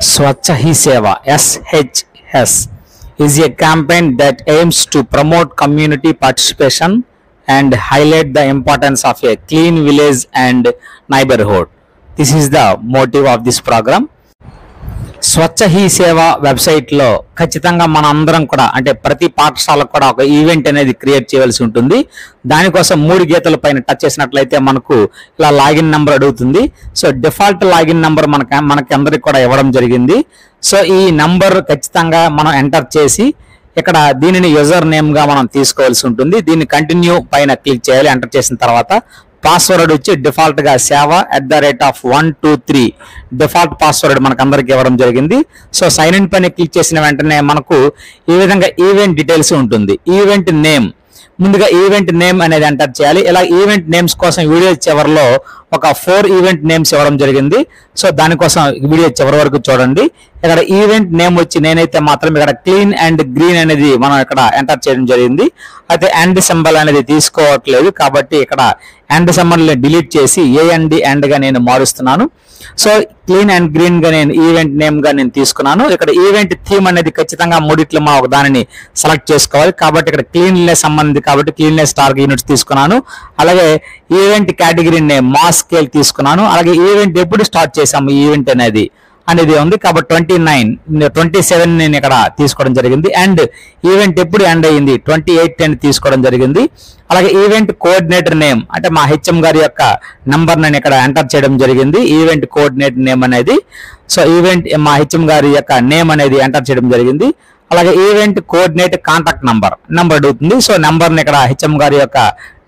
Swachha Hi Seva (SHS) is a campaign that aims to promote community participation and highlight the importance of a clean village and neighborhood. This is the motive of this program. Swachh he సేవ website లో ఖచ్చితంగా మన అందరం కూడా అంటే ప్రతి పాఠశాలకు కూడా ఒక ఈవెంట్ అనేది క్రియేట్ చేయవలసి ఉంటుంది. దానికోసం 3 గీతల పైన టచ్ చేసినట్లయితే మనకు ఇలా లాగిన్ నంబర్ అడుగుతుంది. సో డిఫాల్ట్ లాగిన్ నంబర్ మనకి అందరికి కూడా ఇవ్వడం జరిగింది. సో ఈ నంబర్ ఖచ్చితంగా మనం ఎంటర్ చేసి ఇక్కడ దీనిని యూజర్ నేమ్ గా మనం తీసుకోవాల్సి ఉంటుంది. దీన్ని కంటిన్యూ పైన క్లిక్ చేయాలి. ఎంటర్ చేసిన తర్వాత పాస్వర్డ్ వచ్చి డిఫాల్ట్ గా seva@123 డిఫాల్ట్ పాస్వర్డ్ మనకు అందరికి ఇవ్వడం జరిగింది. సో సైన్ ఇన్ పైన క్లిక్ చేసిన వెంటనే మనకు ఈ విధంగా ఈవెంట్ డీటెయిల్స్ ఉంటుంది. ఈవెంట్ నేమ్ ముందుగా ఈవెంట్ నేమ్ అనేది ఎంటర్ చేయాలి. ఇలా ఈవెంట్ నేమ్స్ కోసం వీడియో చివరిలో ఒక 4 ఈవెంట్ నేమ్స్ ఇవ్వడం జరిగింది. సో దానికోసం వీడియో చివరి వరకు చూడండి. ఇక్కడ ఈవెంట్ నేమ్ వచ్చి నేనైతే మాత్రం ఇక్కడ క్లీన్ అండ్ గ్రీన్ అనేది మనం ఇక్కడ ఎంటర్ చేయడం జరిగింది. అయితే అండ్ సింబల్ అనేది తీసుకోవట్లేదు కాబట్టి ఇక్కడ అండ్ సింబల్ డిలీట్ చేసి అండ్ గా నేను మారుస్తున్నాను. సో క్లీన్ అండ్ గ్రీన్ గా నేను ఈవెంట్ నేమ్ గా నేను తీసుకున్నాను. ఇక్కడ ఈవెంట్ థీమ్ అనేది ఖచ్చితంగా మూడిట్లో మా ఒక దానిని సెలెక్ట్ చేసుకోవాలి. కాబట్టి ఇక్కడ క్లీన్లెస్ సంబంధించి కాబట్టి క్లీన్లెస్ టార్గెట్ యూనిట్స్ తీసుకున్నాను. అలాగే event category name mass scale తీసుకున్నాను. అలాగే ఈవెంట్ ఎప్పుడు స్టార్ట్ చేసాము ఈవెంట్ అనేది ఉంది కాబట్టి 27 నేను ఇక్కడ తీసుకోవడం జరిగింది. అండ్ ఈవెంట్ ఎప్పుడు ఎండ్ అయ్యింది 28 తీసుకోవడం జరిగింది. అలాగే ఈవెంట్ కోఆర్డినేటర్ నేమ్ అంటే మా హెచ్ఎం గారి యొక్క నంబర్ నేను ఇక్కడ ఎంటర్ చేయడం జరిగింది. ఈవెంట్ కోఆర్డినేటర్ నేమ్ అనేది సో ఈవెంట్ మా హెచ్ఎం గారి యొక్క నేమ్ అనేది ఎంటర్ చేయడం జరిగింది. అలాగే ఈవెంట్ కోఆర్డినేట్ కాంటాక్ట్ నంబర్ అడుగుతుంది. సో నంబర్ని ఇక్కడ హెచ్ఎం గారి యొక్క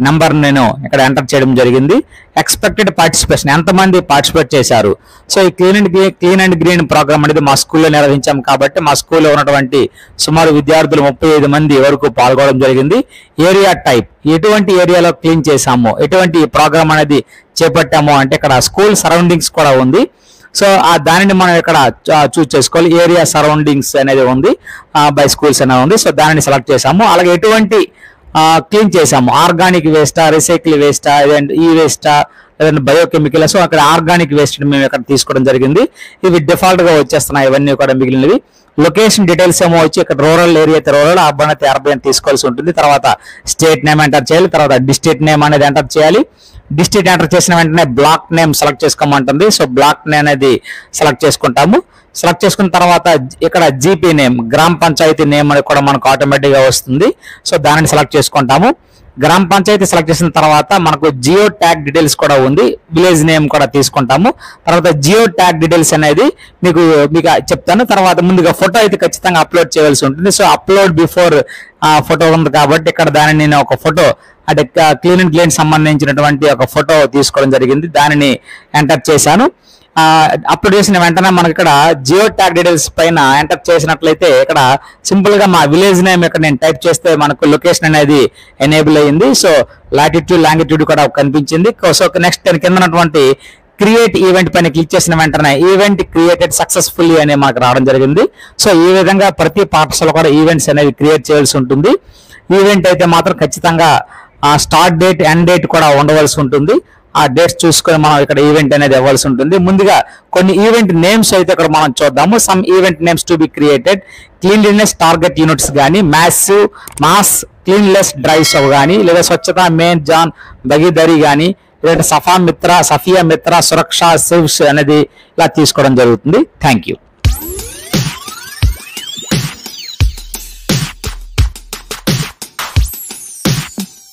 నంబర్ నేను ఇక్కడ ఎంటర్ చేయడం జరిగింది. ఎక్స్పెక్టెడ్ పార్టిసిపేషన్ ఎంతమంది పార్టిసిపేట్ చేశారు. సో ఈ క్లీన్ అండ్ గ్రీన్ ప్రోగ్రామ్ అనేది మా స్కూల్లో నిర్వహించాం కాబట్టి మా స్కూల్లో ఉన్నటువంటి సుమారు విద్యార్థులు 35 మంది వరకు పాల్గొనడం జరిగింది. ఏరియా టైప్ ఎటువంటి ఏరియాలో క్లీన్ చేశాము ఎటువంటి ప్రోగ్రామ్ అనేది చేపట్టాము అంటే ఇక్కడ స్కూల్ సరౌండింగ్స్ కూడా ఉంది. సో దానిని మనం ఇక్కడ చూస్ చేసుకోవాలి. ఏరియా సరౌండింగ్స్ అనేది ఉంది బై స్కూల్స్ అనేది ఉంది. సో దానిని సెలెక్ట్ చేసాము. అలాగే ఎటువంటి క్లీన్ చేసాము ఆర్గానిక్ వేస్టా రీసైకిల్ వేస్టా ఈ వేస్టా లేదంటే బయోకెమికల్. సో అక్కడ ఆర్గానిక్ వేస్ట్ మేము ఇక్కడ తీసుకోవడం జరిగింది. ఇవి డిఫాల్ట్ గా వచ్చేస్తున్నాయి ఇవన్నీ కూడా మిగిలినవి. లొకేషన్ డీటెయిల్స్ ఏమో వచ్చి ఇక్కడ రూరల్ ఏరియా అయితే రూరల్ అర్బన్ అయితే అర్బన్ తీసుకోవాల్సి ఉంటుంది. తర్వాత స్టేట్ నేమ్ ఎంటర్ చేయాలి. తర్వాత డిస్ట్రిక్ట్ నేమ్ అనేది ఎంటర్ చేయాలి. డిస్ట్రిక్ట్ ఎంటర్ చేసిన వెంటనే బ్లాక్ నేమ్ సెలెక్ట్ చేసుకోమంటుంది. సో బ్లాక్ నేమ్ అనేది సెలెక్ట్ చేసుకుంటాము. సెలెక్ట్ చేసుకున్న తర్వాత ఇక్కడ జీపీ నేమ్ గ్రామ పంచాయతీ నేమ్ అనేది కూడా మనకు ఆటోమేటిక్ గా వస్తుంది. సో దానిని సెలెక్ట్ చేసుకుంటాము. గ్రామ పంచాయతీ సెలెక్ట్ చేసిన తర్వాత మనకు జియో ట్యాగ్ డీటెయిల్స్ కూడా ఉంది. విలేజ్ నేమ్ కూడా తీసుకుంటాము. తర్వాత జియో ట్యాగ్ డీటెయిల్స్ అనేది మీకు చెప్తాను. తర్వాత ముందుగా ఫోటో అయితే ఖచ్చితంగా అప్లోడ్ చేయవలసి ఉంటుంది. సో అప్లోడ్ బిఫోర్ ఫోటో ఉంది కాబట్టి ఇక్కడ దానిని నేను ఒక ఫోటో అంటే క్లీన్ అండ్ గ్రీన్ సంబంధించినటువంటి ఒక ఫోటో తీసుకోవడం జరిగింది. దానిని ఎంటర్ చేశాను. అప్లోడ్ చేసిన వెంటనే మనకి ఇక్కడ జియో ట్యాగ్ డీటెయిల్స్ పైన ఎంటర్ చేసినట్లయితే ఇక్కడ సింపుల్ గా మా విలేజ్ నేమ్ ఇక్కడ నేను టైప్ చేస్తే మనకు లొకేషన్ అనేది ఎనేబుల్ అయ్యింది. సో లాటిట్యూడ్ లాంగిట్యూడ్ కూడా కనిపించింది. సో నెక్స్ట్ దాని కింద ఉన్నటువంటి క్రియేట్ ఈవెంట్ పైన క్లిక్ చేసిన వెంటనే ఈవెంట్ క్రియేటెడ్ సక్సెస్ఫుల్లీ అనే మనకు రావడం జరిగింది. సో ఈ విధంగా ప్రతి పాఠశాల కూడా ఈవెంట్స్ అనేవి క్రియేట్ చేయాల్సి ఉంటుంది. ఈవెంట్ అయితే మాత్రం ఖచ్చితంగా స్టార్ట్ డేట్ ఎండ్ డేట్ కూడా ఉండవలసి ఉంటుంది. ఆ డేట్స్ చూసుకొని మనం ఇక్కడ ఈవెంట్ అనేది ఇవ్వాల్సి ఉంటుంది. ముందుగా కొన్ని ఈవెంట్ నేమ్స్ అయితే ఇక్కడ మనం చూద్దాము. Some event names to be created cleanliness target units కానీ మాస్ క్లీన్లెస్ డ్రైవ్స్ కానీ లేదా స్వచ్ఛత మెయిన్ జాన్ భగీదారీ కానీ లేదంటే సఫియా మిత్ర సురక్ష సేవ్స్ అనేది ఇలా తీసుకోవడం జరుగుతుంది. Thank you.